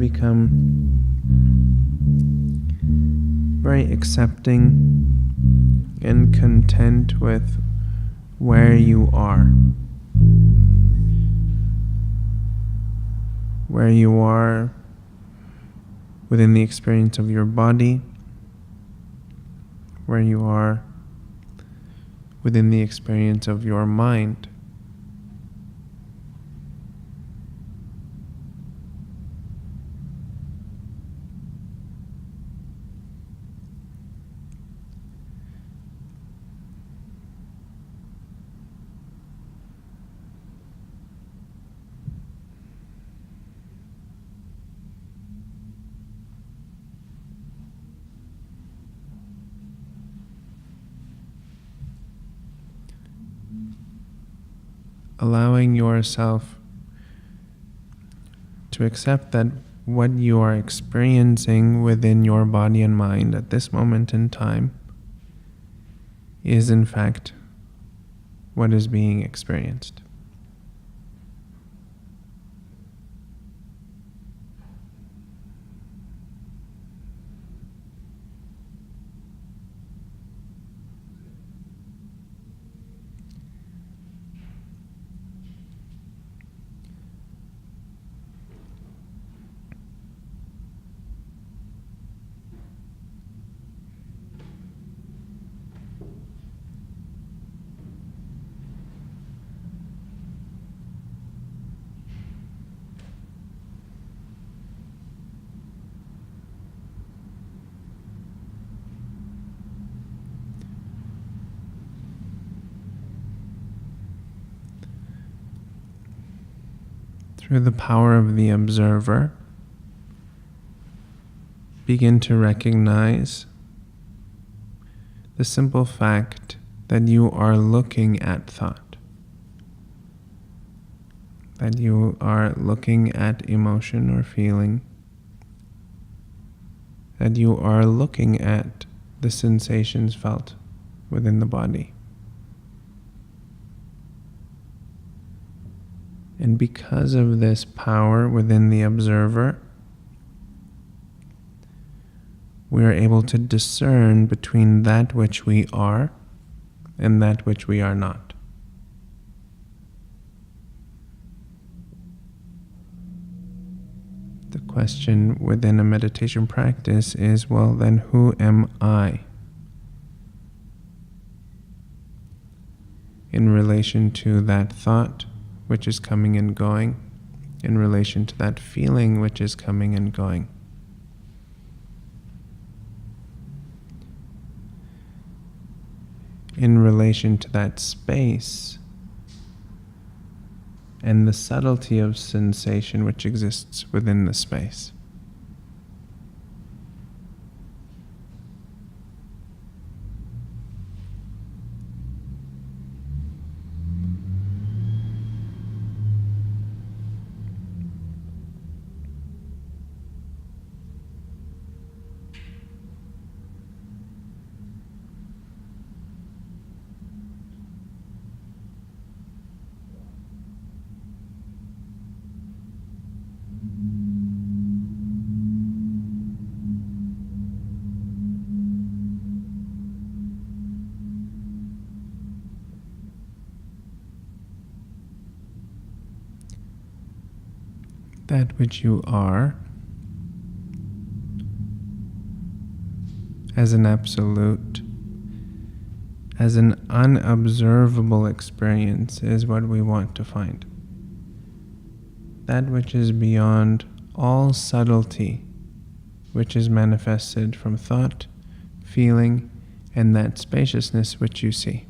become very accepting and content with where you are. Where you are within the experience of your body, where you are within the experience of your mind. Allowing yourself to accept that what you are experiencing within your body and mind at this moment in time is in fact what is being experienced. Through the power of the observer, begin to recognize the simple fact that you are looking at thought, that you are looking at emotion or feeling, that you are looking at the sensations felt within the body. And because of this power within the observer, we are able to discern between that which we are and that which we are not. The question within a meditation practice is, well, then who am I in relation to that thought which is coming and going, in relation to that feeling which is coming and going? In relation to that space and the subtlety of sensation which exists within the space. That which you are as an absolute, as an unobservable experience is what we want to find. That which is beyond all subtlety, which is manifested from thought, feeling, and that spaciousness which you see.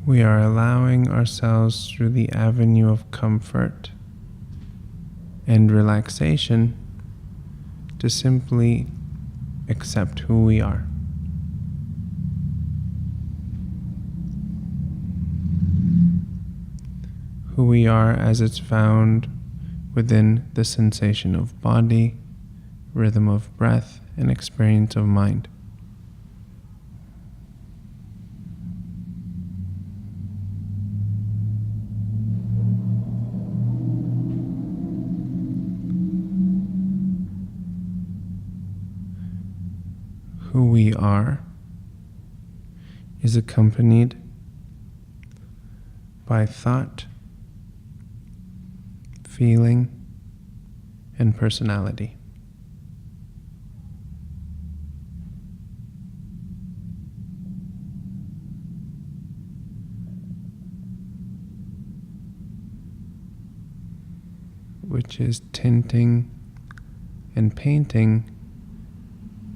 we are allowing ourselves through the avenue of comfort and relaxation to simply accept who we are. Who we are as it's found within the sensation of body, rhythm of breath, and experience of mind. Who we are is accompanied by thought, feeling, and personality. Which is tinting and painting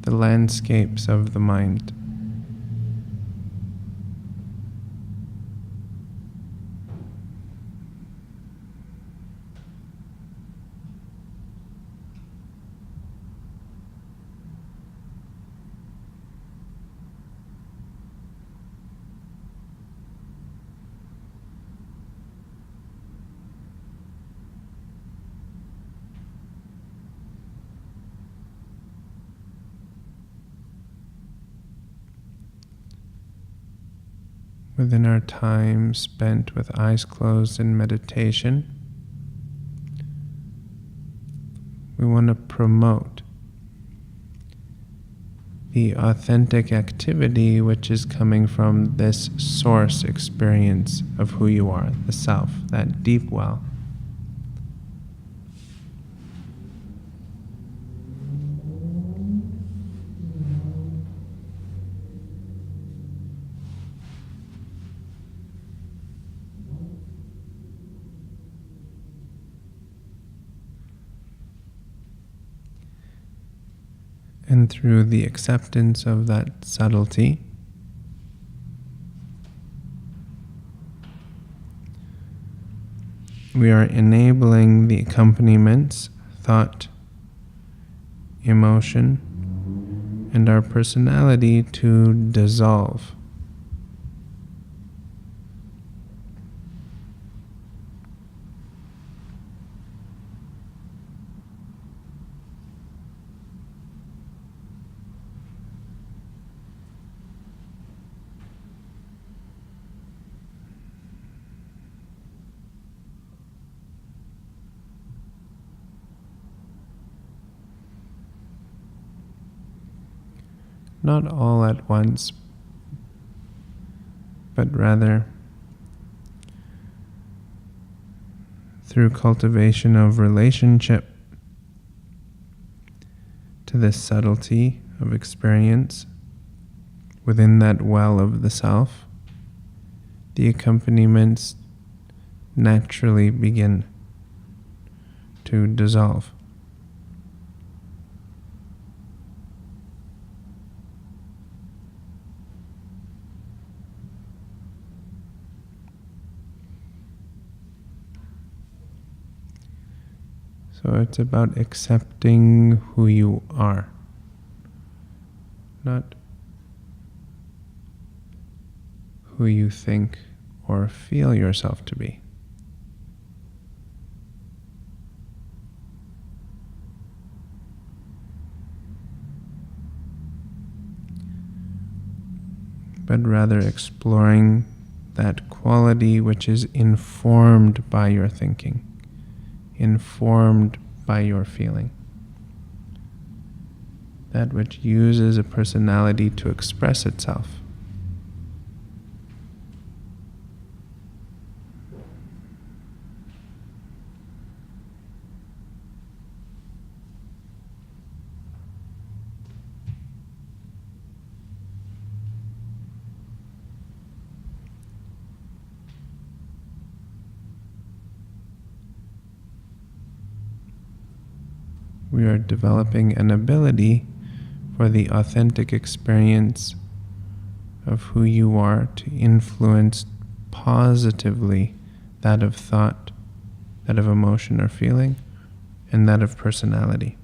the landscapes of the mind. Within our time spent with eyes closed in meditation, we want to promote the authentic activity which is coming from this source experience of who you are, the self, that deep well. And through the acceptance of that subtlety, we are enabling the accompaniments, thought, emotion, and our personality to dissolve. Not all at once, but rather through cultivation of relationship to this subtlety of experience within that well of the self, the accompaniments naturally begin to dissolve. So it's about accepting who you are, not who you think or feel yourself to be. But rather exploring that quality which is informed by your thinking, informed by your feeling. That which uses a personality to express itself. We are developing an ability for the authentic experience of who you are to influence positively that of thought, that of emotion or feeling, and that of personality.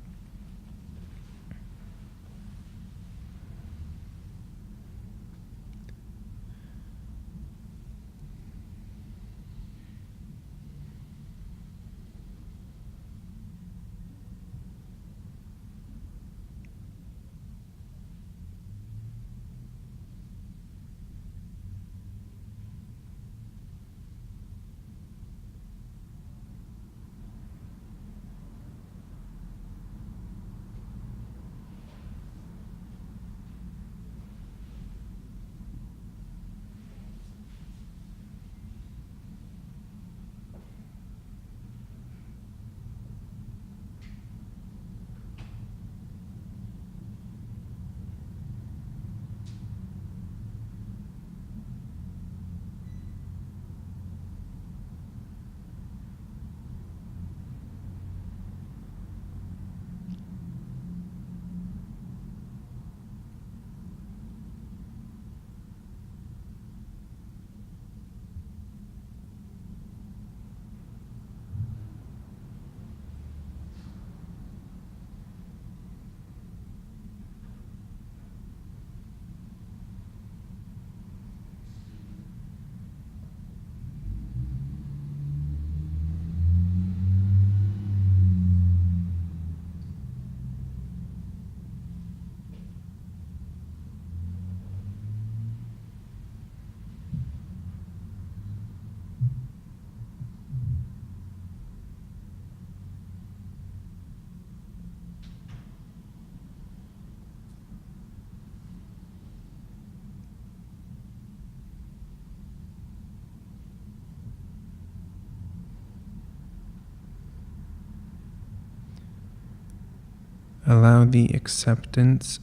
Allow the acceptance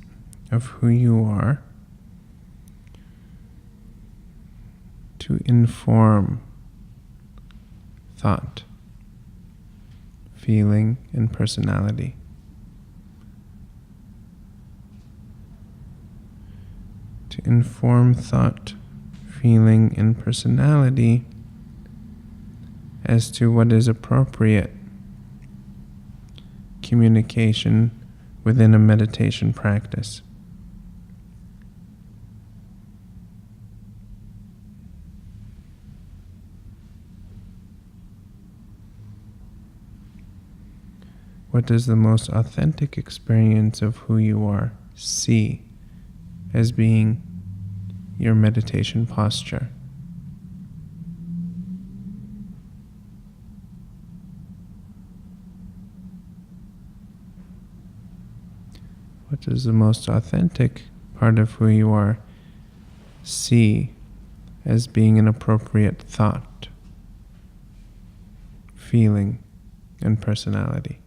of who you are to inform thought, feeling, and personality. To inform thought, feeling, and personality as to what is appropriate communication within a meditation practice. What does the most authentic experience of who you are see as being your meditation posture? What does the most authentic part of who you are see as being an appropriate thought, feeling, and personality?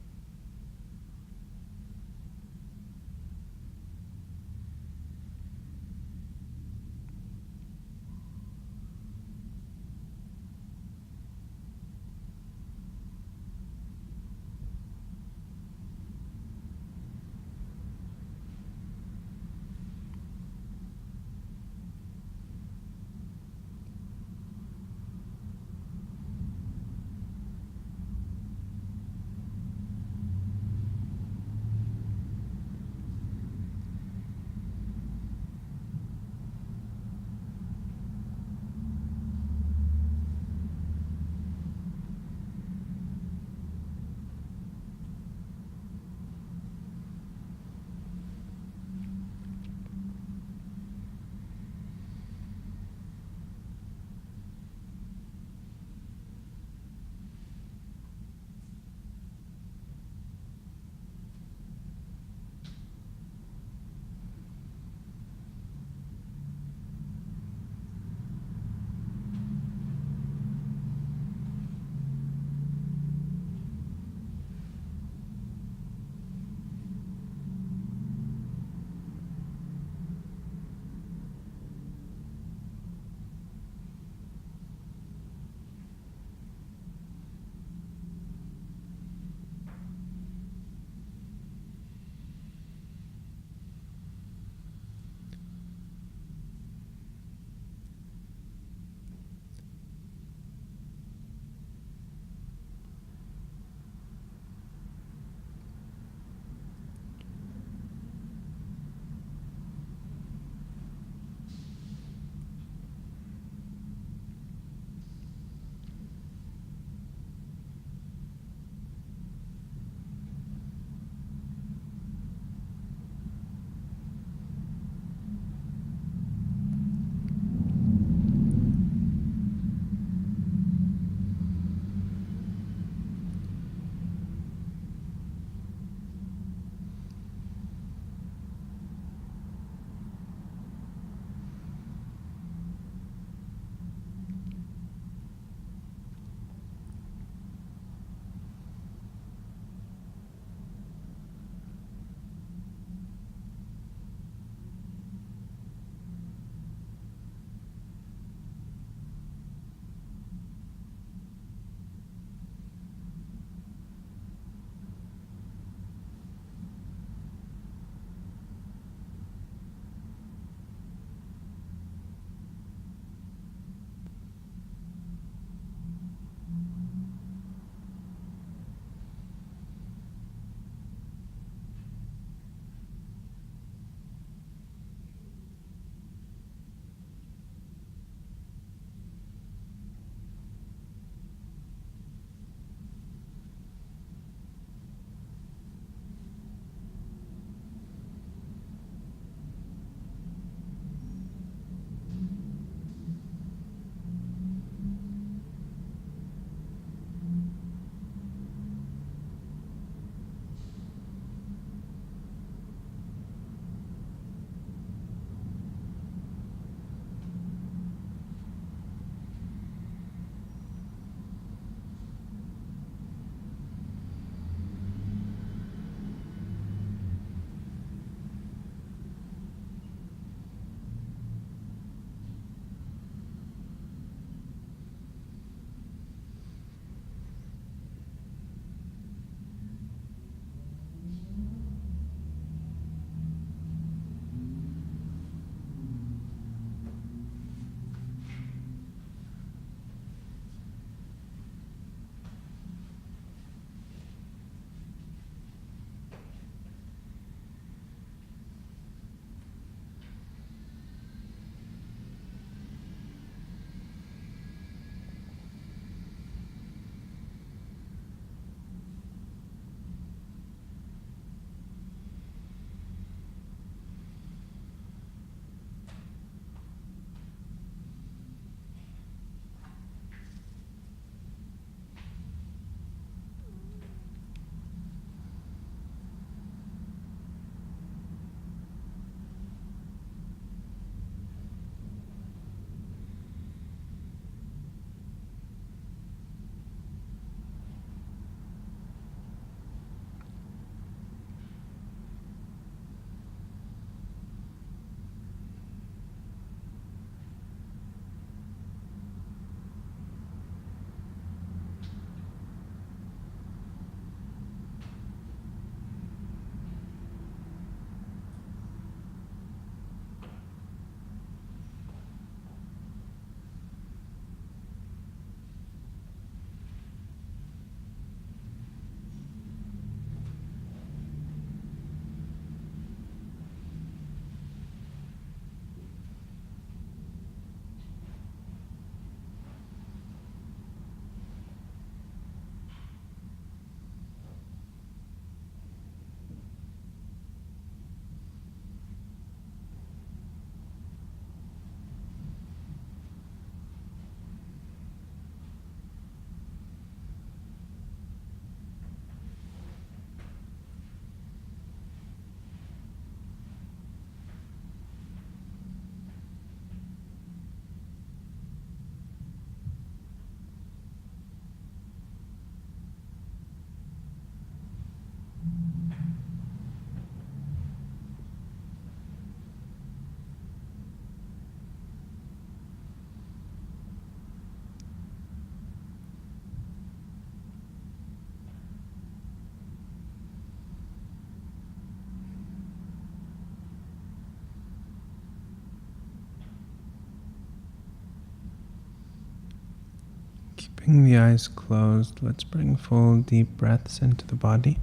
Keeping the eyes closed, let's bring full deep breaths into the body.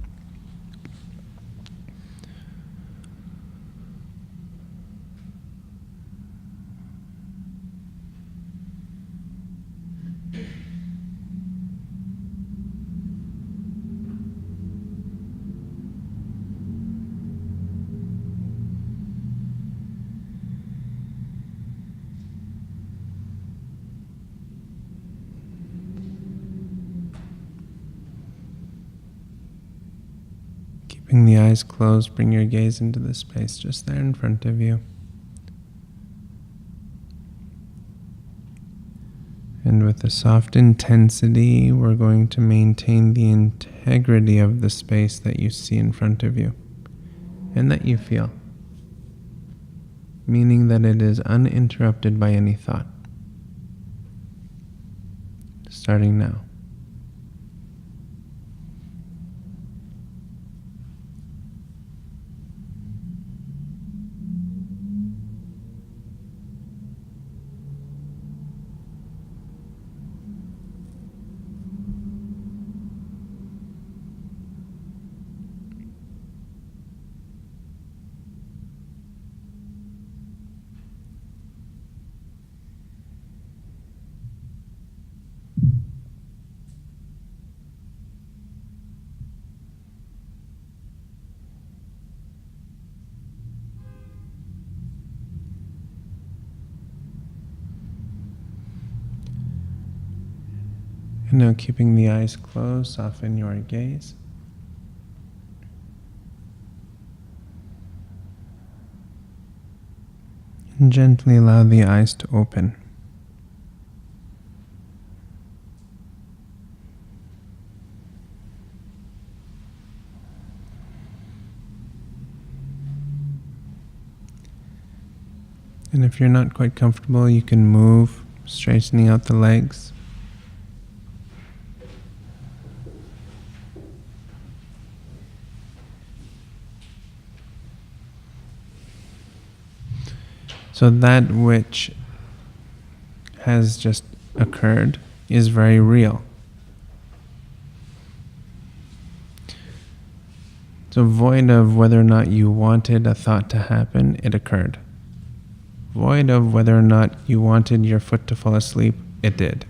Keeping the eyes closed, bring your gaze into the space just there in front of you. And with a soft intensity, we're going to maintain the integrity of the space that you see in front of you and that you feel, meaning that it is uninterrupted by any thought. Starting now. And now, keeping the eyes closed, soften your gaze. And gently allow the eyes to open. And if you're not quite comfortable, you can move, straightening out the legs. So that which has just occurred is very real. So void of whether or not you wanted a thought to happen, it occurred. Void of whether or not you wanted your foot to fall asleep, it did.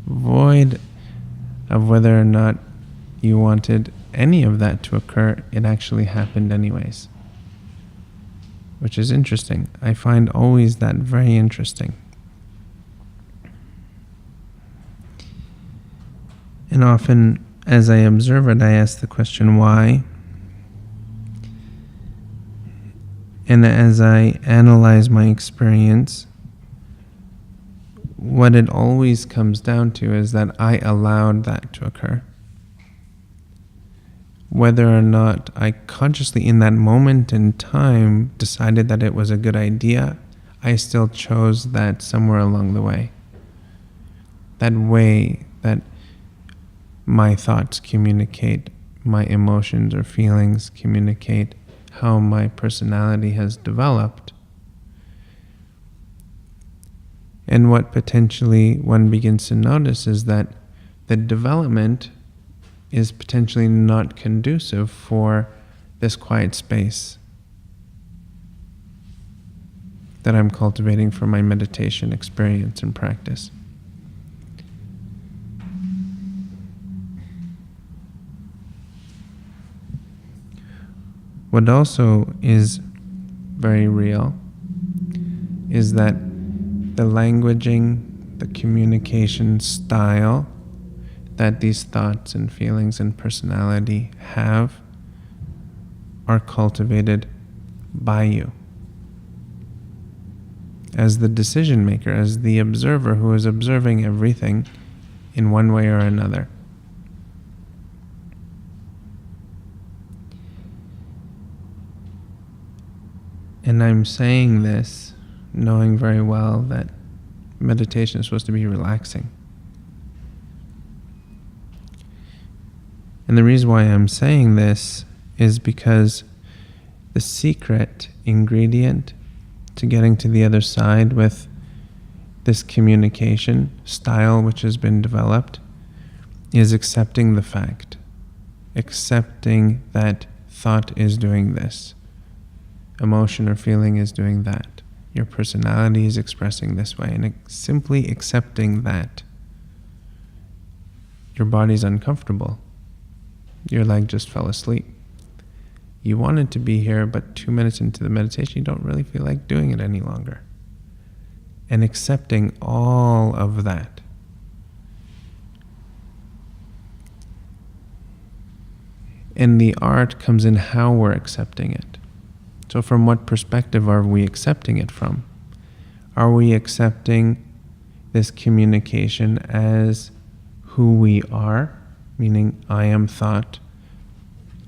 Void of whether or not you wanted any of that to occur, it actually happened anyways. Which is interesting. I find always that very interesting. And often, as I observe it, I ask the question, why? And as I analyze my experience, what it always comes down to is that I allowed that to occur. Whether or not I consciously in that moment in time decided that it was a good idea, I still chose that somewhere along the way. That way that my thoughts communicate, my emotions or feelings communicate how my personality has developed. And what potentially one begins to notice is that the development is potentially not conducive for this quiet space that I'm cultivating for my meditation experience and practice. What also is very real is that the languaging, the communication style that these thoughts and feelings and personality have are cultivated by you as the decision maker, as the observer who is observing everything in one way or another. And I'm saying this knowing very well that meditation is supposed to be relaxing. And the reason why I'm saying this is because the secret ingredient to getting to the other side with this communication style which has been developed is accepting the fact, accepting that thought is doing this, emotion or feeling is doing that, your personality is expressing this way, and simply accepting that. Your body's uncomfortable. Your leg just fell asleep. You wanted to be here, but 2 minutes into the meditation, you don't really feel like doing it any longer. And accepting all of that. And the art comes in how we're accepting it. So from what perspective are we accepting it from? Are we accepting this communication as who we are, meaning I am thought,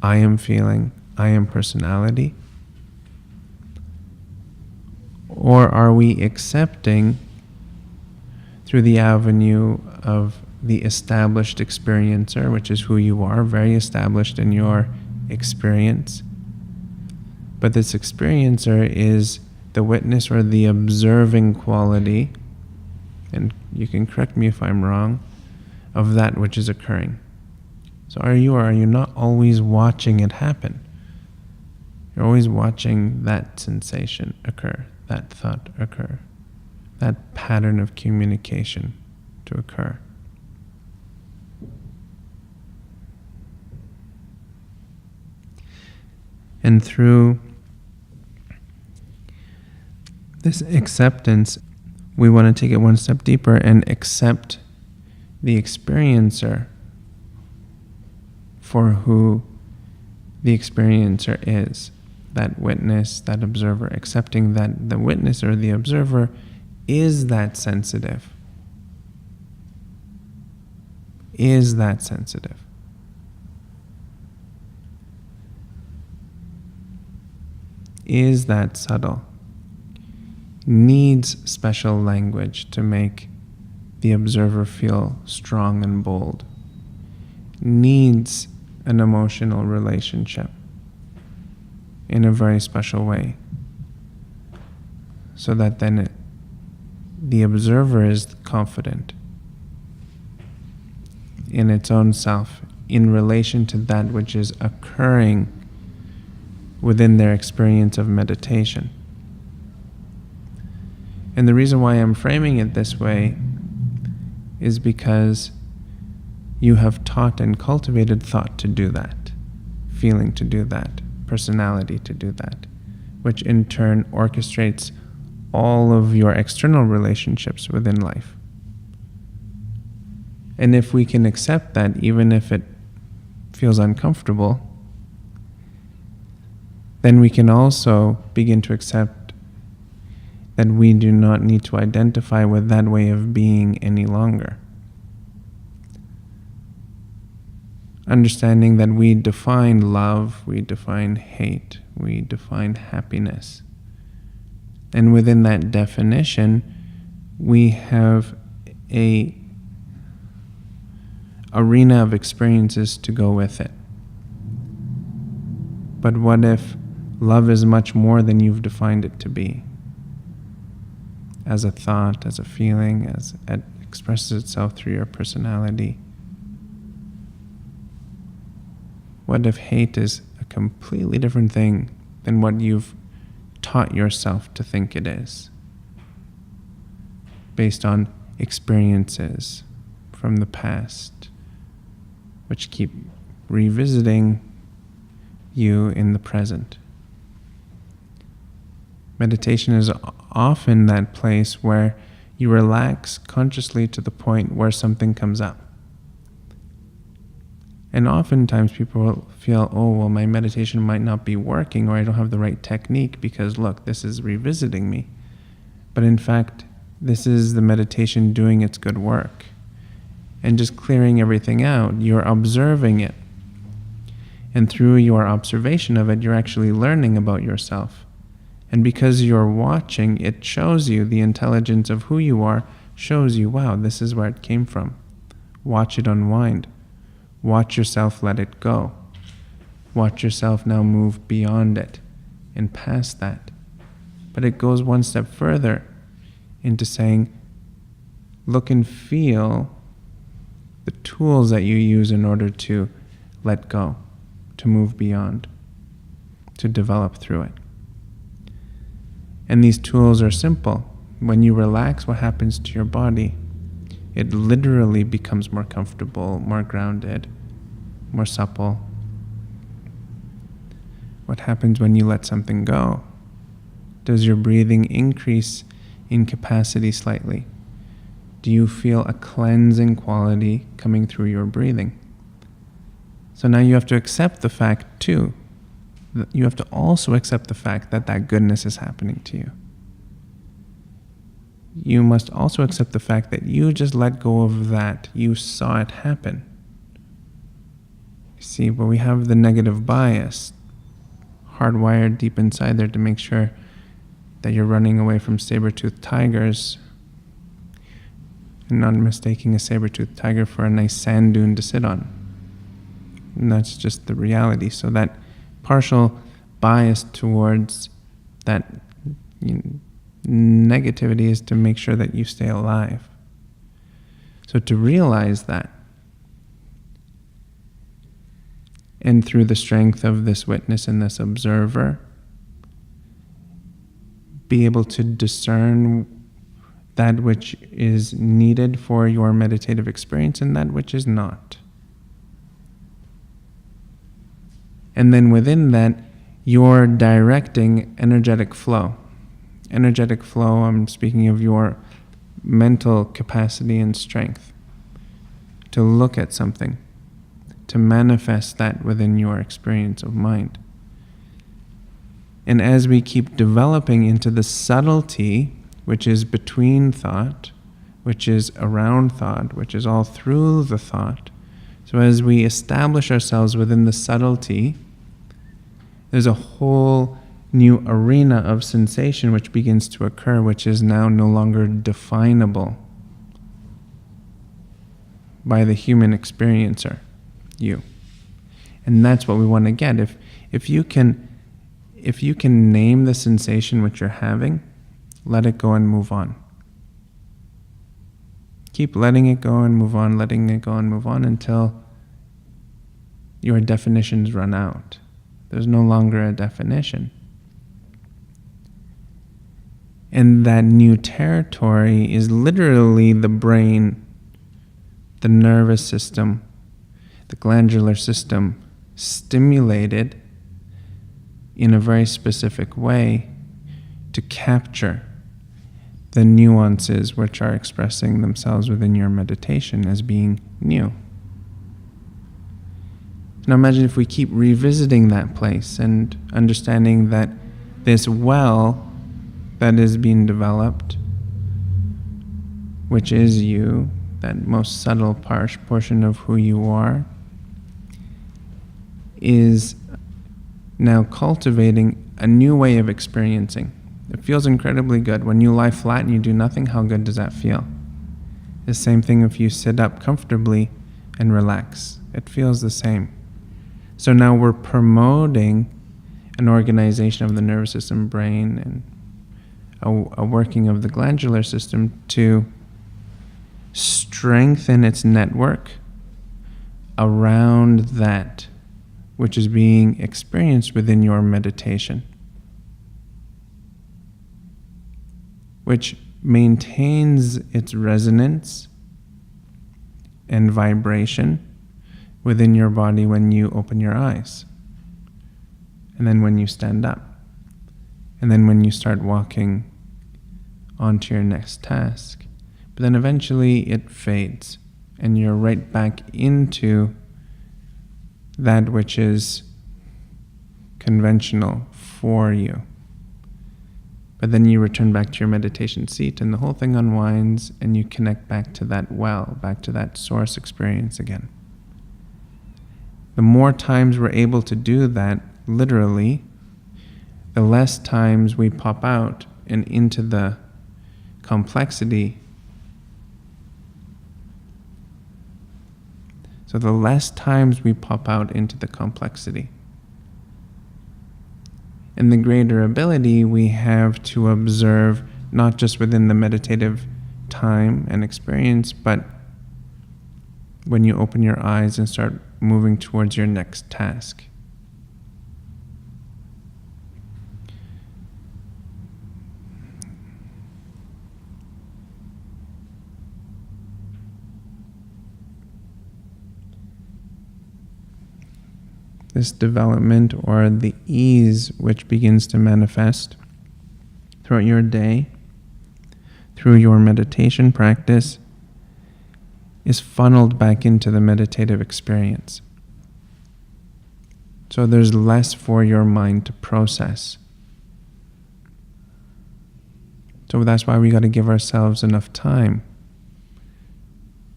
I am feeling, I am personality? Or are we accepting through the avenue of the established experiencer, which is who you are, very established in your experience? But this experiencer is the witness or the observing quality, and you can correct me if I'm wrong, of that which is occurring. So are you or are you not always watching it happen? You're always watching that sensation occur, that thought occur, that pattern of communication to occur. And through this acceptance, we want to take it one step deeper and accept the experiencer for who the experiencer is, that witness, that observer, accepting that the witness or the observer is that sensitive, is that sensitive. Is that subtle, needs special language to make the observer feel strong and bold, needs an emotional relationship in a very special way, so that then the observer is confident in its own self in relation to that which is occurring within their experience of meditation. And the reason why I'm framing it this way is because you have taught and cultivated thought to do that, feeling to do that, personality to do that, which in turn orchestrates all of your external relationships within life. And if we can accept that, even if it feels uncomfortable, then we can also begin to accept that we do not need to identify with that way of being any longer. Understanding that we define love, we define hate, we define happiness. And within that definition, we have a arena of experiences to go with it. But what if love is much more than you've defined it to be? As a thought, as a feeling, as it expresses itself through your personality. What if hate is a completely different thing than what you've taught yourself to think it is, based on experiences from the past, which keep revisiting you in the present? Meditation is often that place where you relax consciously to the point where something comes up. And oftentimes people will feel, oh, well, my meditation might not be working, or I don't have the right technique because, look, this is revisiting me. But in fact, this is the meditation doing its good work. And just clearing everything out, you're observing it. And through your observation of it, you're actually learning about yourself. And because you're watching, it shows you the intelligence of who you are, shows you, wow, this is where it came from. Watch it unwind. Watch yourself let it go. Watch yourself now move beyond it and past that. But it goes one step further into saying, look and feel the tools that you use in order to let go, to move beyond, to develop through it. And these tools are simple. When you relax, what happens to your body? It literally becomes more comfortable, more grounded, more supple. What happens when you let something go? Does your breathing increase in capacity slightly? Do you feel a cleansing quality coming through your breathing? So now you have to accept the fact too. You have to also accept the fact that that goodness is happening to you. You must also accept the fact that you just let go of that. You saw it happen. See, but we have the negative bias hardwired deep inside there to make sure that you're running away from saber-toothed tigers and not mistaking a saber-toothed tiger for a nice sand dune to sit on. And that's just the reality. So that partial bias towards that negativity is to make sure that you stay alive. So to realize that, and through the strength of this witness and this observer, be able to discern that which is needed for your meditative experience and that which is not. And then within that, you're directing energetic flow. Energetic flow, I'm speaking of your mental capacity and strength to look at something, to manifest that within your experience of mind. And as we keep developing into the subtlety, which is between thought, which is around thought, which is all through the thought, so as we establish ourselves within the subtlety, there's a whole new arena of sensation which begins to occur, which is now no longer definable by the human experiencer, you. And that's what we want to get. If you can name the sensation which you're having, let it go and move on. Keep letting it go and move on, letting it go and move on until your definitions run out. There's no longer a definition. And that new territory is literally the brain, the nervous system, the glandular system stimulated in a very specific way to capture the nuances which are expressing themselves within your meditation as being new. Now imagine if we keep revisiting that place and understanding that this well that is being developed, which is you, that most subtle portion of who you are, is now cultivating a new way of experiencing. It feels incredibly good. When you lie flat and you do nothing, how good does that feel? The same thing if you sit up comfortably and relax. It feels the same. So now we're promoting an organization of the nervous system, brain, and a working of the glandular system to strengthen its network around that which is being experienced within your meditation, which maintains its resonance and vibration within your body when you open your eyes, and then when you stand up, and then when you start walking onto your next task. But then eventually it fades, and you're right back into that which is conventional for you. But then you return back to your meditation seat, and the whole thing unwinds, and you connect back to that well, back to that source experience again. The more times we're able to do that, literally, the less times we pop out and into the complexity. So the less times we pop out into the complexity, and the greater ability we have to observe, not just within the meditative time and experience, but when you open your eyes and start moving towards your next task. This development, or the ease which begins to manifest throughout your day, through your meditation practice, is funneled back into the meditative experience. So there's less for your mind to process. So that's why we got to give ourselves enough time.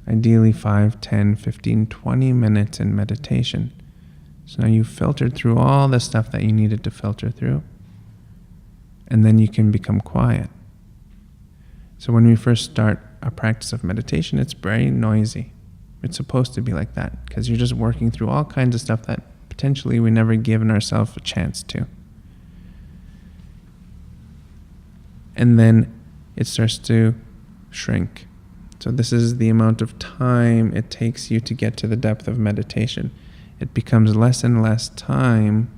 Ideally 5, 10, 15, 20 minutes in meditation. So now you've filtered through all the stuff that you needed to filter through, and then you can become quiet. So when we first start a practice of meditation, it's very noisy. It's supposed to be like that, because you're just working through all kinds of stuff that potentially we never given ourselves a chance to. And then it starts to shrink. So this is the amount of time it takes you to get to the depth of meditation. It becomes less and less time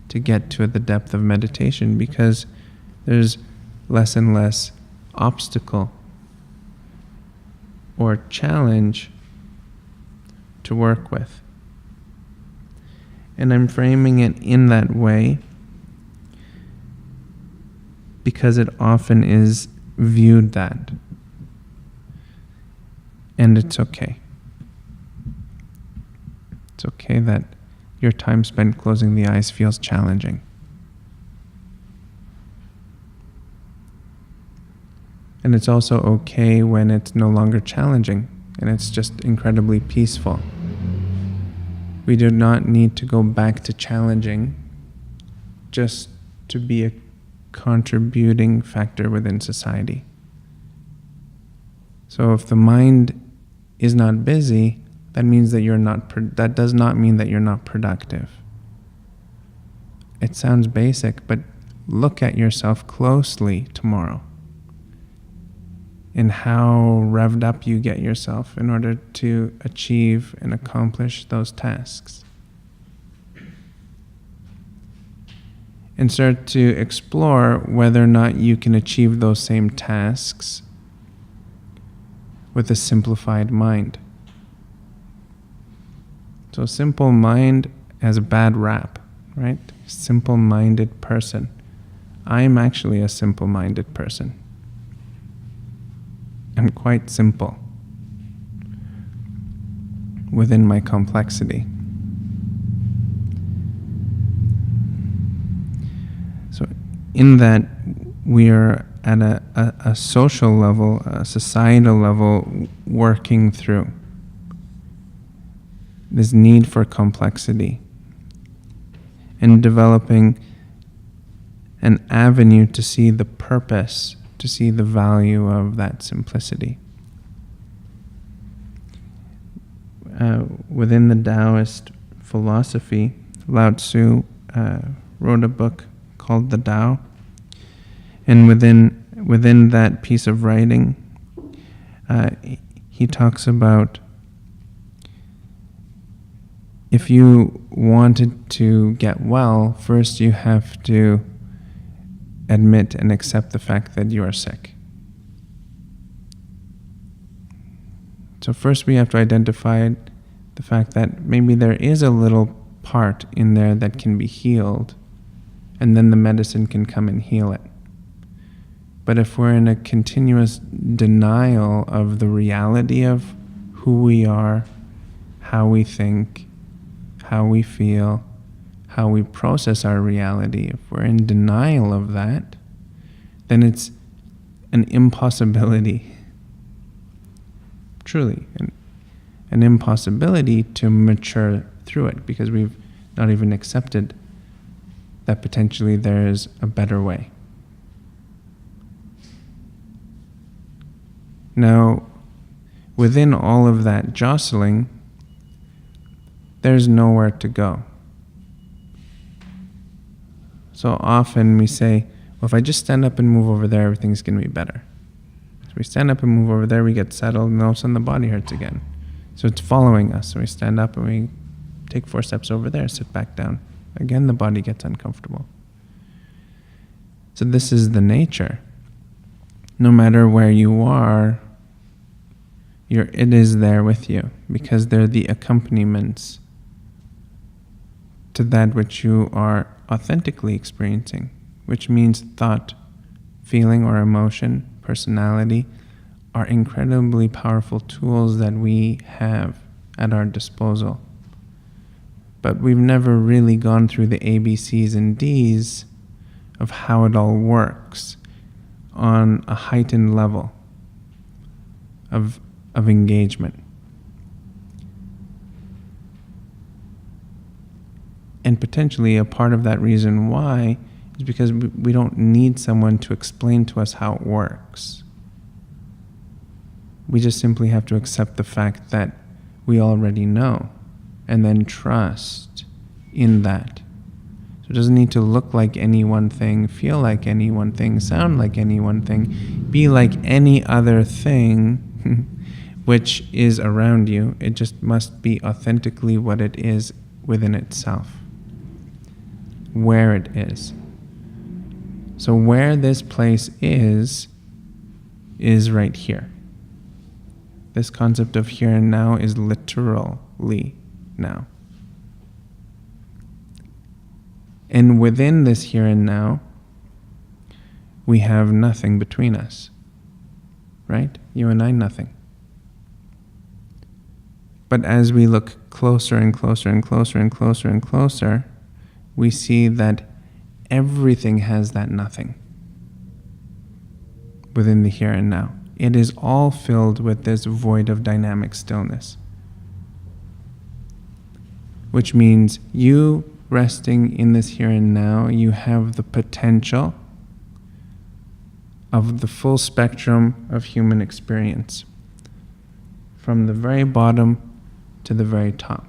to get to the depth of meditation, because there's less and less obstacle or challenge to work with. And I'm framing it in that way because it often is viewed that. And it's okay. It's okay that your time spent closing the eyes feels challenging. And it's also okay when it's no longer challenging and it's just incredibly peaceful. We do not need to go back to challenging just to be a contributing factor within society. So if the mind is not busy, that means that you're not. That does not mean that you're not productive. It sounds basic, but look at yourself closely tomorrow, and how revved up you get yourself in order to achieve and accomplish those tasks. And start to explore whether or not you can achieve those same tasks with a simplified mind. So simple mind has a bad rap, right? Simple-minded person. I'm actually a simple-minded person. I'm quite simple within my complexity. So in that, we are at a social level, a societal level, working through this need for complexity and developing an avenue to see the purpose, to see the value of that simplicity. Within the Taoist philosophy, Lao Tzu wrote a book called The Tao, and within that piece of writing, he talks about, if you wanted to get well, first you have to admit and accept the fact that you are sick. So first we have to identify the fact that maybe there is a little part in there that can be healed, and then the medicine can come and heal it. But if we're in a continuous denial of the reality of who we are, how we think, how we feel, how we process our reality, if we're in denial of that, then it's an impossibility, truly, an impossibility to mature through it, because we've not even accepted that potentially there is a better way. Now, within all of that jostling, there's nowhere to go. So often we say, well, if I just stand up and move over there, everything's going to be better. we stand up and move over there, we get settled, and all of a sudden the body hurts again. So it's following us. So we stand up and we take 4 steps over there, sit back down. Again, the body gets uncomfortable. So this is the nature. No matter where you are, it is there with you, because they're the accompaniments to that which you are authentically experiencing, which means thought, feeling or emotion, personality are incredibly powerful tools that we have at our disposal. But we've never really gone through the ABCs and Ds of how it all works on a heightened level of engagement. And potentially a part of that reason why is because we don't need someone to explain to us how it works. We just simply have to accept the fact that we already know and then trust in that. So it doesn't need to look like any one thing, feel like any one thing, sound like any one thing, be like any other thing which is around you. It just must be authentically what it is within itself, where it is. So where this place is right here. This concept of here and now is literally now. And within this here and now, we have nothing between us, right? You and I, nothing. But as we look closer and closer and closer and closer and closer, we see that everything has that nothing within the here and now. It is all filled with this void of dynamic stillness, which means you resting in this here and now, you have the potential of the full spectrum of human experience, from the very bottom to the very top.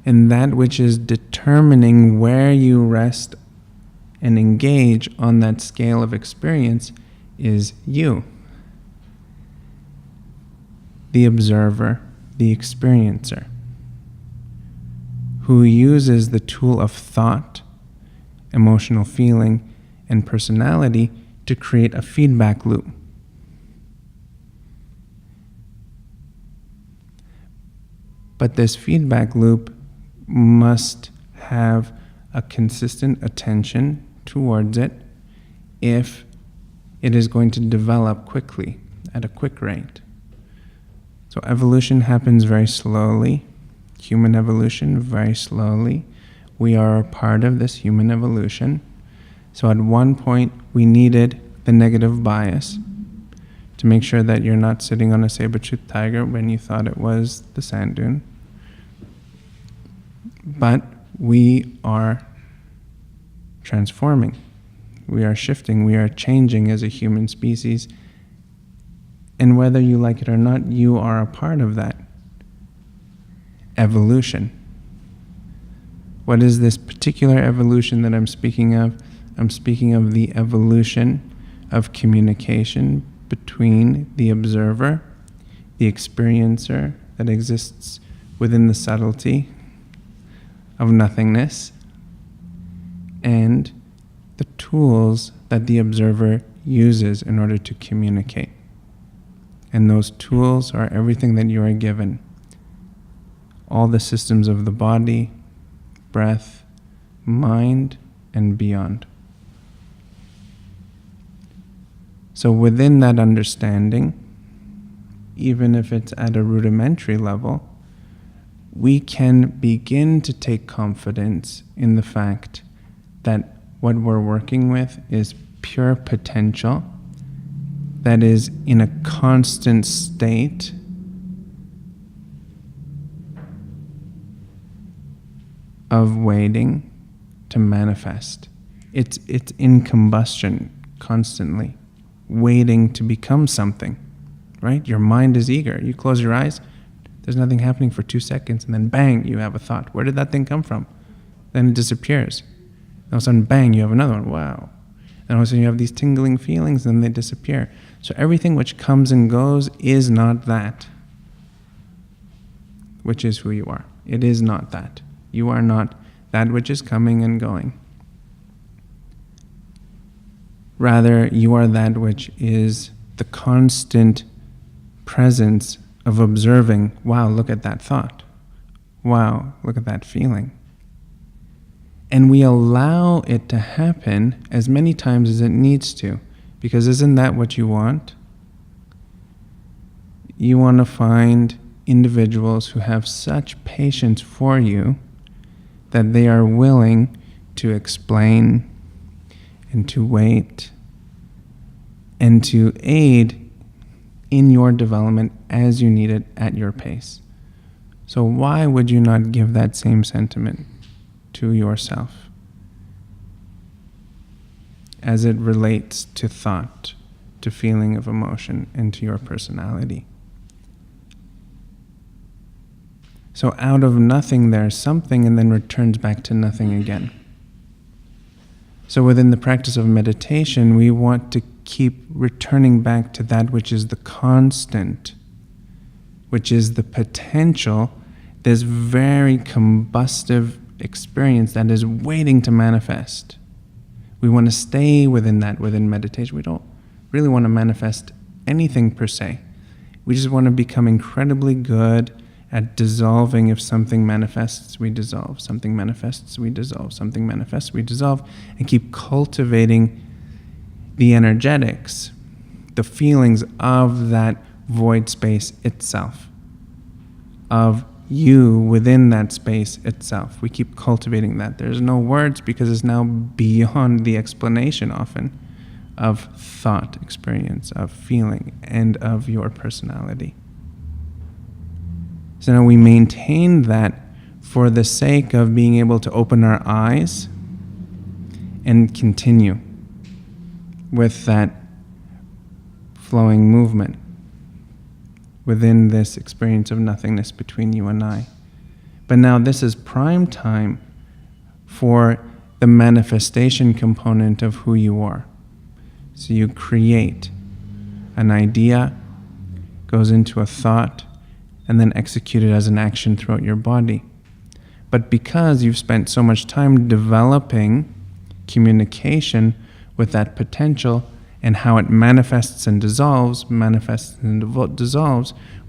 And that which is determining where you rest and engage on that scale of experience is you, the observer, the experiencer, who uses the tool of thought, emotional feeling, and personality to create a feedback loop. But this feedback loop must have a consistent attention towards it if it is going to develop quickly, at a quick rate. So evolution happens very slowly. Human evolution, very slowly. We are a part of this human evolution. So at one point, we needed the negative bias to make sure that you're not sitting on a saber-toothed tiger when you thought it was the sand dune. But we are transforming. We are shifting. We are changing as a human species. And whether you like it or not, you are a part of that evolution. What is this particular evolution that I'm speaking of? I'm speaking of the evolution of communication between the observer, the experiencer that exists within the subtlety of nothingness, and the tools that the observer uses in order to communicate. And those tools are everything that you are given. All the systems of the body, breath, mind, and beyond. So within that understanding, even if it's at a rudimentary level, we can begin to take confidence in the fact that what we're working with is pure potential that is in a constant state of waiting to manifest. It's in combustion constantly, waiting to become something, right? Your mind is eager. You close your eyes, there's nothing happening for 2 seconds, and then bang, you have a thought. Where did that thing come from? Then it disappears. All of a sudden, bang, you have another one. Wow. And also you have these tingling feelings, and they disappear. So everything which comes and goes is not that, which is who you are. It is not that. You are not that which is coming and going. Rather, you are that which is the constant presence of observing, wow, look at that thought. Wow, look at that feeling. And we allow it to happen as many times as it needs to, because isn't that what you want? You want to find individuals who have such patience for you that they are willing to explain and to wait and to aid in your development as you need it at your pace. So why would you not give that same sentiment to yourself as it relates to thought, to feeling of emotion, and to your personality? So out of nothing there's something, and then returns back to nothing again. So within the practice of meditation, we want to keep returning back to that which is the constant, which is the potential, this very combustive experience that is waiting to manifest. We want to stay within that, within meditation. We don't really want to manifest anything per se. We just want to become incredibly good at dissolving. If something manifests, we dissolve. Something manifests, we dissolve. Something manifests, we dissolve. And keep cultivating the energetics, the feelings of that void space itself, of you within that space itself. We keep cultivating that. There's no words, because it's now beyond the explanation often of thought, experience, of feeling, and of your personality. So now we maintain that for the sake of being able to open our eyes and continue with that flowing movement within this experience of nothingness between you and I. But now this is prime time for the manifestation component of who you are. So you create an idea, goes into a thought, and then execute it as an action throughout your body. But because you've spent so much time developing communication with that potential and how it manifests and dissolves,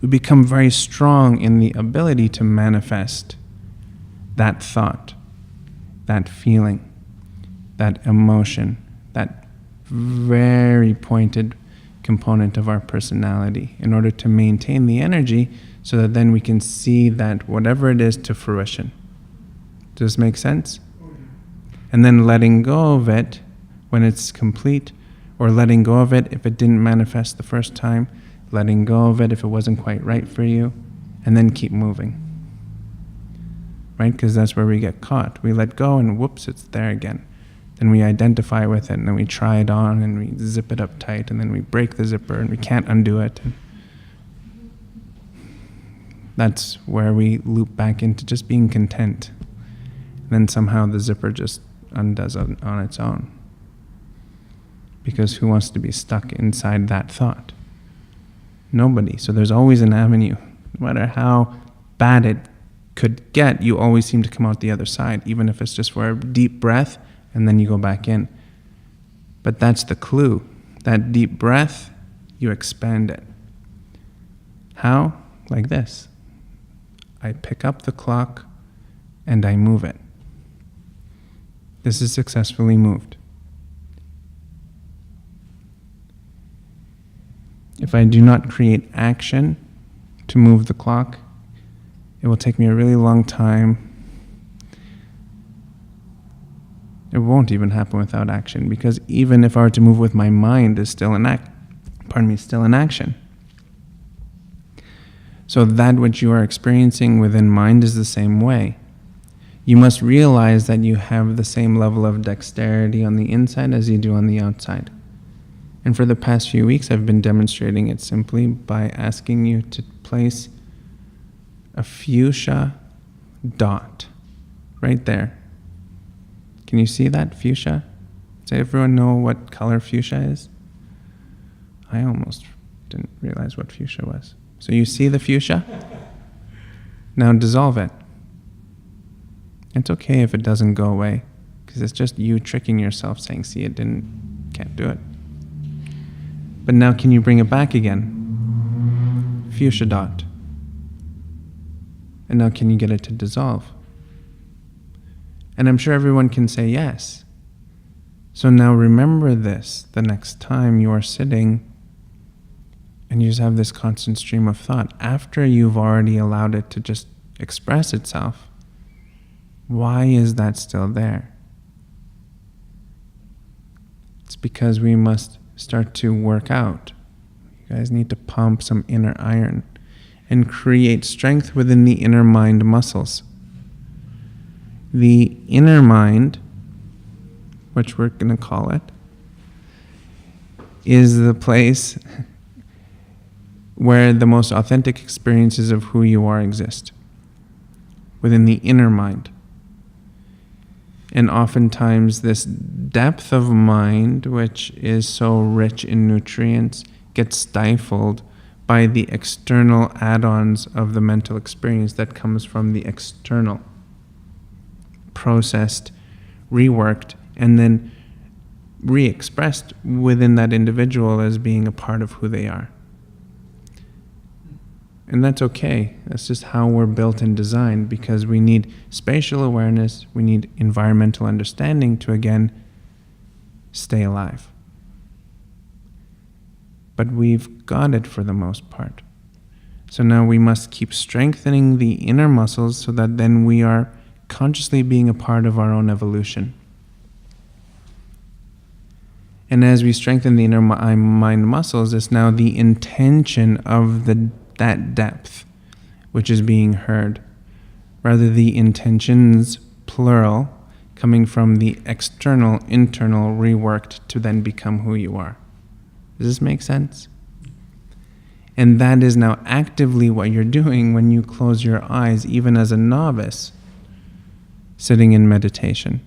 we become very strong in the ability to manifest that thought, that feeling, that emotion, that very pointed component of our personality, in order to maintain the energy so that then we can see that whatever it is to fruition. Does this make sense? And then letting go of it when it's complete, or letting go of it if it didn't manifest the first time, letting go of it if it wasn't quite right for you, and then keep moving. Right? Because that's where we get caught. We let go and whoops, it's there again. Then we identify with it, and then we try it on, and we zip it up tight, and then we break the zipper, and we can't undo it. And that's where we loop back into just being content. And then somehow the zipper just undoes on its own. Because who wants to be stuck inside that thought? Nobody. So there's always an avenue. No matter how bad it could get, you always seem to come out the other side, even if it's just for a deep breath, and then you go back in. But that's the clue. That deep breath, you expand it. How? Like this. I pick up the clock and I move it. This is successfully moved. If I do not create action to move the clock, it will take me a really long time. It won't even happen without action, because even if I were to move with my mind, it's still an still in action. So that which you are experiencing within mind is the same way. You must realize that you have the same level of dexterity on the inside as you do on the outside. And for the past few weeks, I've been demonstrating it simply by asking you to place a fuchsia dot right there. Can you see that fuchsia? Does everyone know what color fuchsia is? I almost didn't realize what fuchsia was. So you see the fuchsia? Now dissolve it. It's okay if it doesn't go away, because it's just you tricking yourself saying, see, can't do it. But now can you bring it back again? Fuchsia dot. And now can you get it to dissolve? And I'm sure everyone can say yes. So now remember this the next time you're sitting and you just have this constant stream of thought. After you've already allowed it to just express itself, why is that still there? It's because we must start to work out. You guys need to pump some inner iron and create strength within the inner mind muscles. The inner mind, which we're going to call it, is the place where the most authentic experiences of who you are exist, within the inner mind. And oftentimes this depth of mind, which is so rich in nutrients, gets stifled by the external add-ons of the mental experience that comes from the external, processed, reworked, and then re-expressed within that individual as being a part of who they are. And that's okay. That's just how we're built and designed, because we need spatial awareness, we need environmental understanding to, again, stay alive. But we've got it for the most part. So now we must keep strengthening the inner muscles so that then we are consciously being a part of our own evolution. And as we strengthen the inner mind muscles, it's now the intention of that depth which is being heard, rather the intentions, plural, coming from the external, internal, reworked to then become who you are. Does this make sense? And that is now actively what you're doing when you close your eyes, even as a novice, sitting in meditation.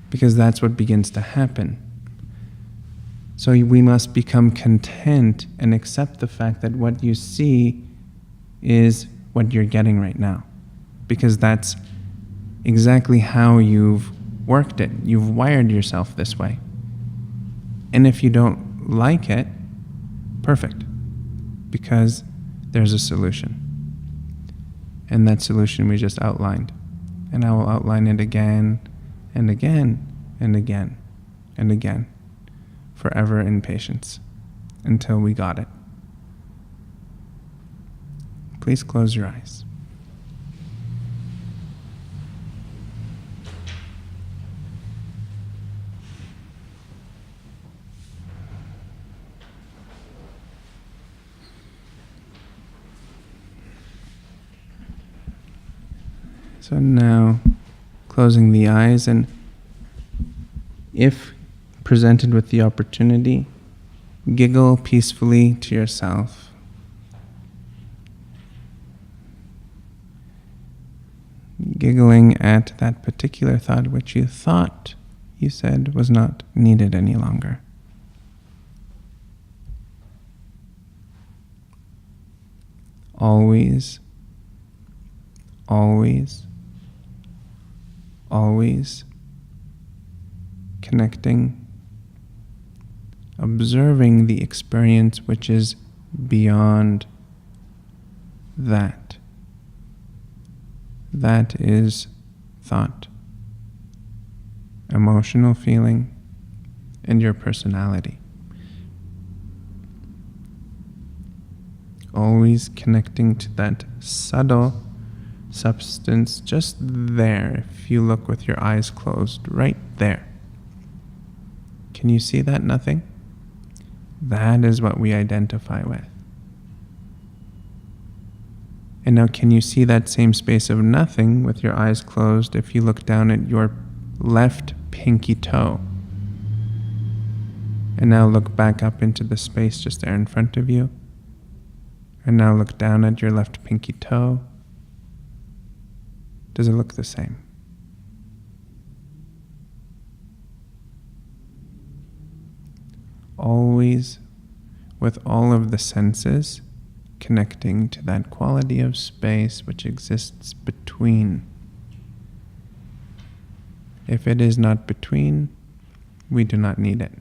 Because that's what begins to happen. So we must become content and accept the fact that what you see is what you're getting right now. Because that's exactly how you've worked it. You've wired yourself this way. And if you don't like it, perfect. Because there's a solution. And that solution we just outlined. And I will outline it again and again and again and again. Forever in patience, until we got it. Please close your eyes. So now, closing the eyes, and if presented with the opportunity, giggle peacefully to yourself. Giggling at that particular thought which you thought you said was not needed any longer. Always, always, always connecting, observing the experience which is beyond that. That is thought, emotional feeling, and your personality. Always connecting to that subtle substance just there. If you look with your eyes closed, right there. Can you see that nothing? That is what we identify with. And now can you see that same space of nothing with your eyes closed if you look down at your left pinky toe? And now look back up into the space just there in front of you. And now look down at your left pinky toe. Does it look the same? always with all of the senses connecting to that quality of space which exists between. If it is not between, we do not need it.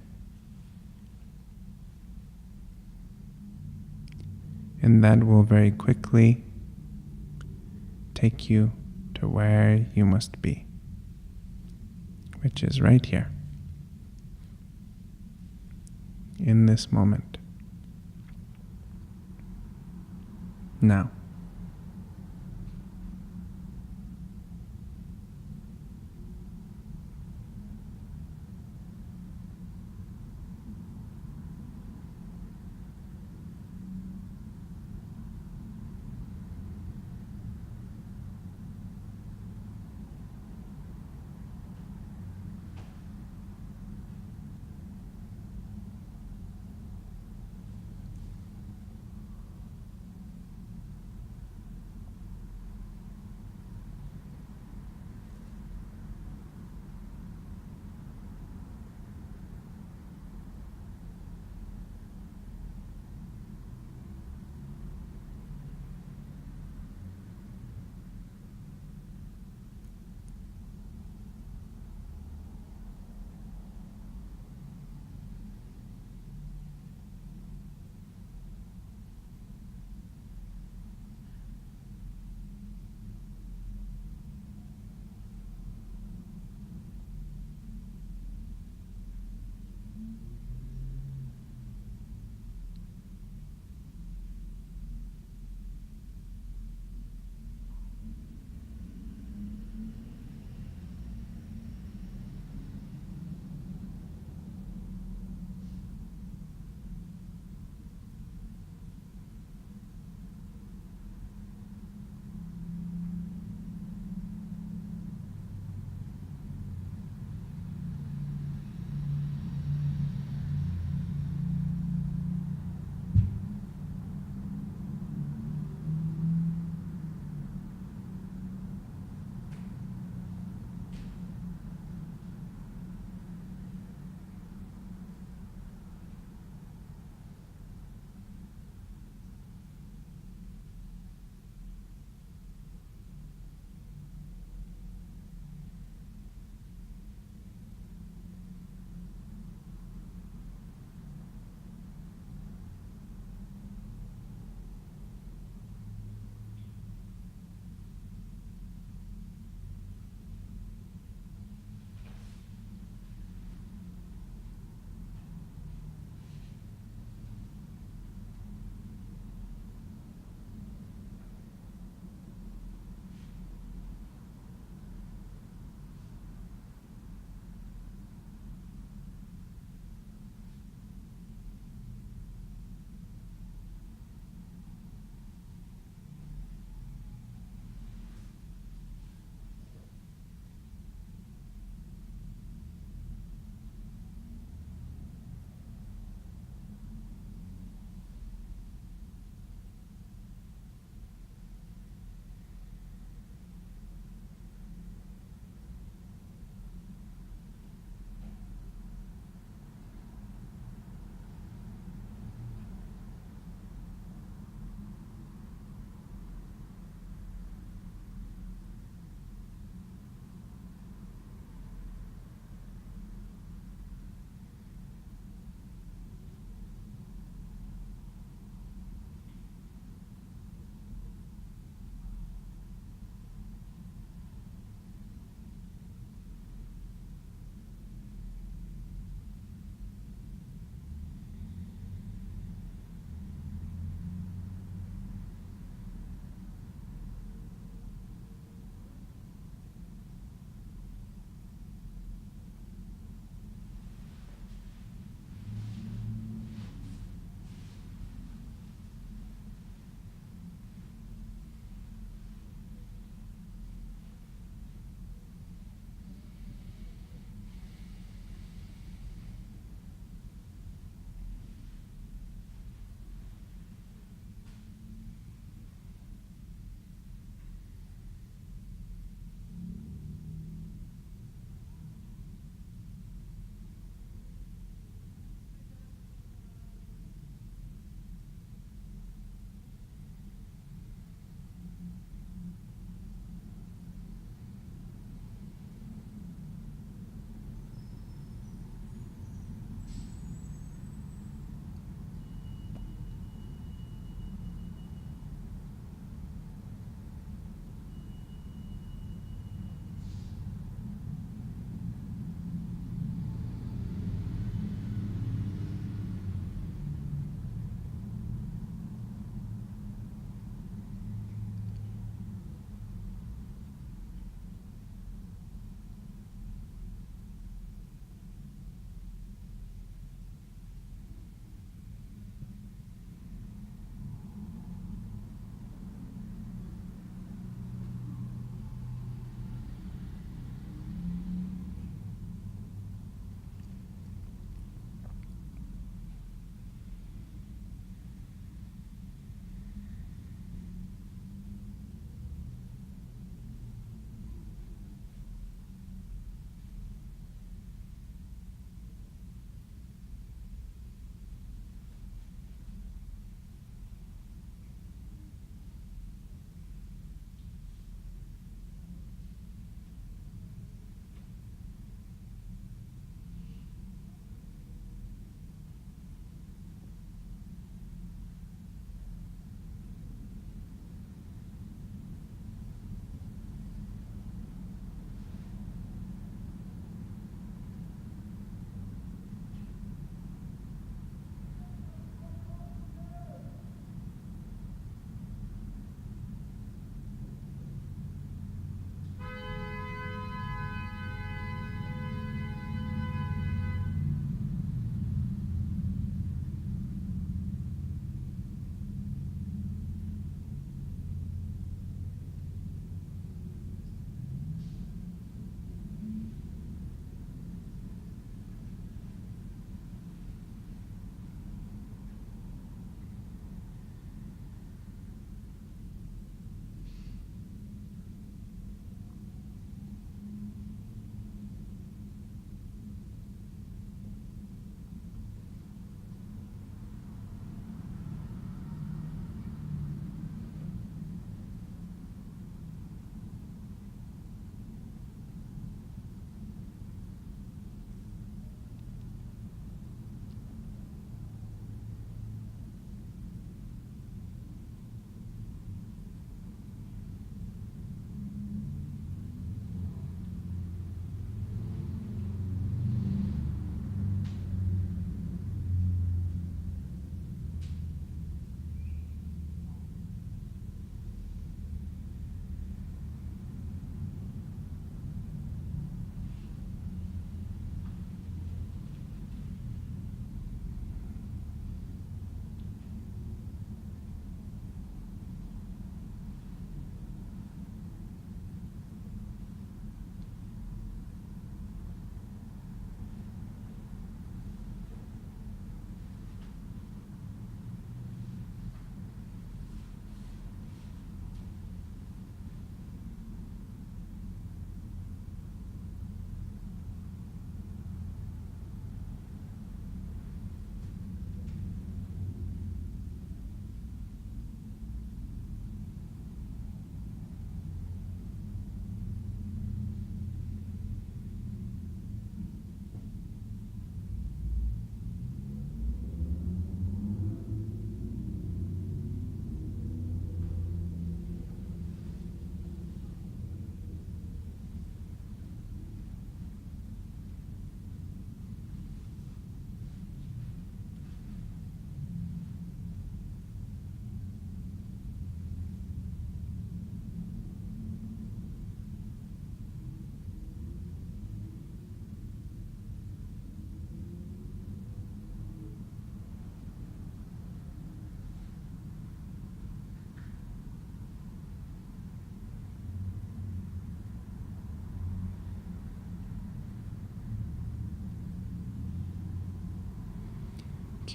And that will very quickly take you to where you must be, which is right here, in this moment, now.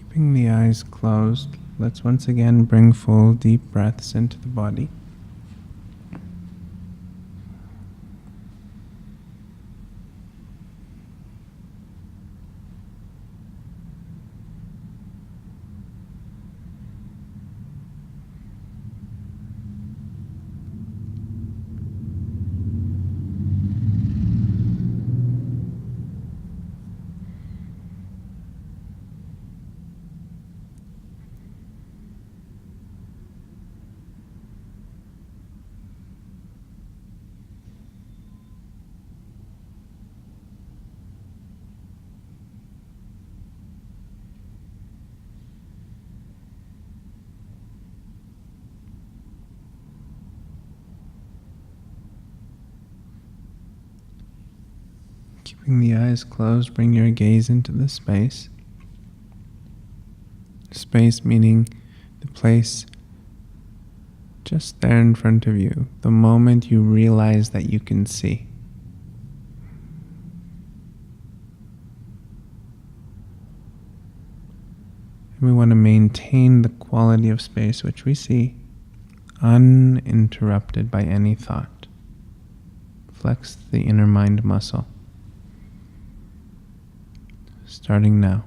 Keeping the eyes closed, let's once again bring full deep breaths into the body. Keeping the eyes closed, bring your gaze into the space. Space meaning the place just there in front of you, the moment you realize that you can see. And we want to maintain the quality of space which we see, uninterrupted by any thought. Flex the inner mind muscle. Starting now.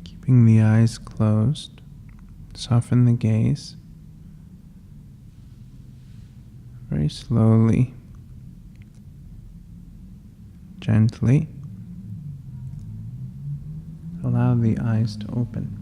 Keeping the eyes closed, soften the gaze. Very slowly, gently, allow the eyes to open.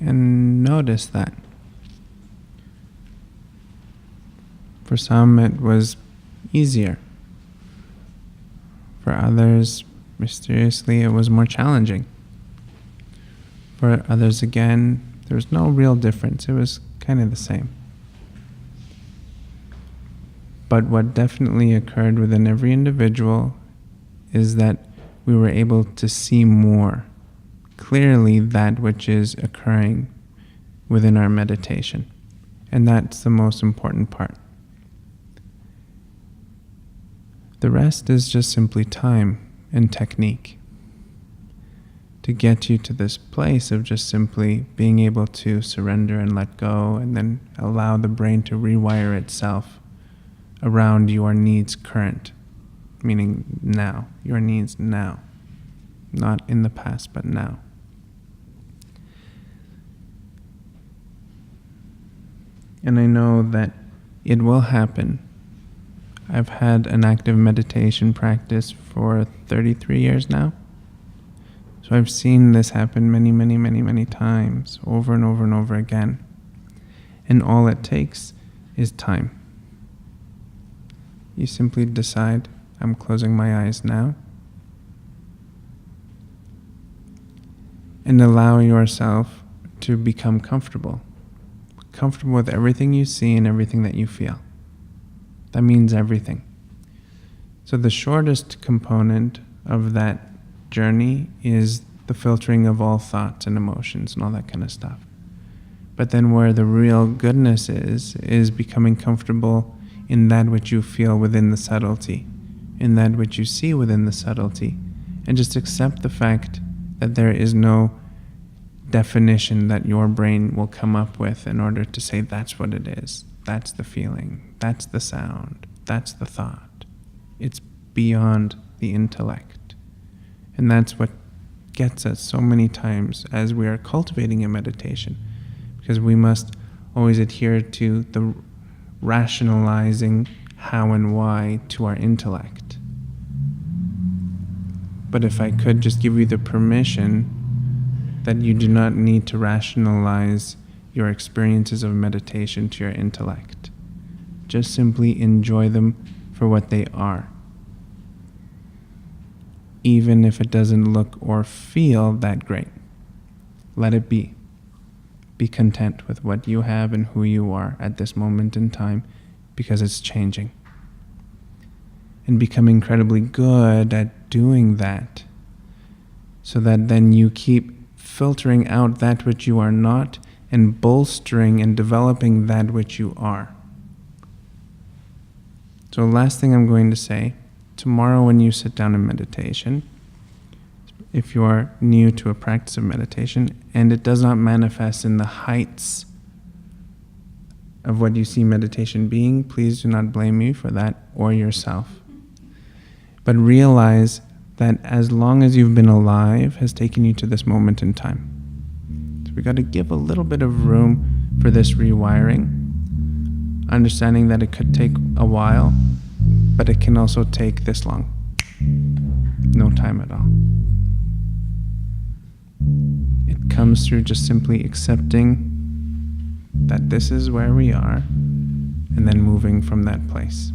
And notice that. For some it was easier. For others, mysteriously, it was more challenging. For others again, there was no real difference. It was kind of the same. But what definitely occurred within every individual is that we were able to see more clearly that which is occurring within our meditation. And that's the most important part. The rest is just simply time and technique to get you to this place of just simply being able to surrender and let go, and then allow the brain to rewire itself around your needs current, meaning now, your needs now, not in the past, but now. And I know that it will happen. I've had an active meditation practice for 33 years now. So I've seen this happen many, many, many, many times, over and over and over again. And all it takes is time. You simply decide, I'm closing my eyes now. And allow yourself to become comfortable. Comfortable with everything you see and everything that you feel. That means everything. So the shortest component of that journey is the filtering of all thoughts and emotions and all that kind of stuff. But then where the real goodness is becoming comfortable in that which you feel within the subtlety, in that which you see within the subtlety, and just accept the fact that there is no definition that your brain will come up with in order to say that's what it is, that's the feeling, that's the sound, that's the thought. It's beyond the intellect. And that's what gets us so many times as we are cultivating a meditation, because we must always adhere to the rationalizing how and why to our intellect. But if I could just give you the permission that you do not need to rationalize your experiences of meditation to your intellect. Just simply enjoy them for what they are. Even if it doesn't look or feel that great. Let it be. Be content with what you have and who you are at this moment in time, because it's changing. And become incredibly good at doing that, so that then you keep filtering out that which you are not and bolstering and developing that which you are. So last thing I'm going to say, tomorrow when you sit down in meditation, if you are new to a practice of meditation and it does not manifest in the heights of what you see meditation being, please do not blame me for that or yourself. But realize that as long as you've been alive has taken you to this moment in time. So we got to give a little bit of room for this rewiring, understanding that it could take a while, but it can also take this long. No time at all. It comes through just simply accepting that this is where we are, and then moving from that place,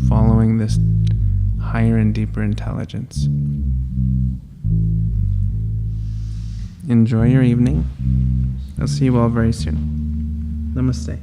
following this higher and deeper intelligence. Enjoy your evening. I'll see you all very soon. Namaste.